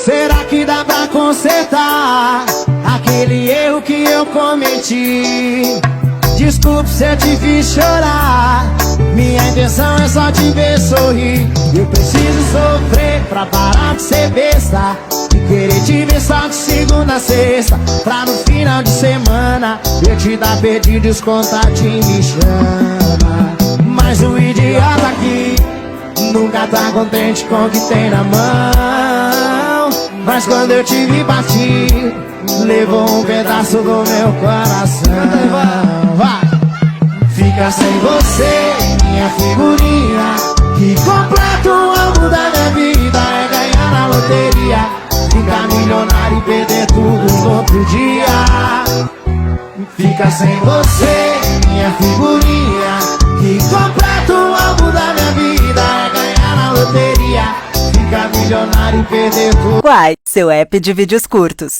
Será que dá pra consertar aquele erro que eu cometi? Desculpe se eu te fiz chorar, minha intenção é só te ver sorrir. Eu preciso sofrer pra parar de ser besta e querer te ver só de segunda a sexta, pra no final de semana eu te dar perdido e os contatinhos me chama. Mas o idiota aqui nunca tá contente com o que tem na mão. Mas quando eu te vi partir, levou um pedaço do meu coração. Vai! Fica sem você, minha figurinha, que completa o álbum da minha vida. É ganhar na loteria, ficar milionário e perder tudo no outro dia. Fica sem você, minha figurinha, que completa o álbum da minha vida. É ganhar na loteria, ficar milionário e perder tudo. Quai, seu app de vídeos curtos.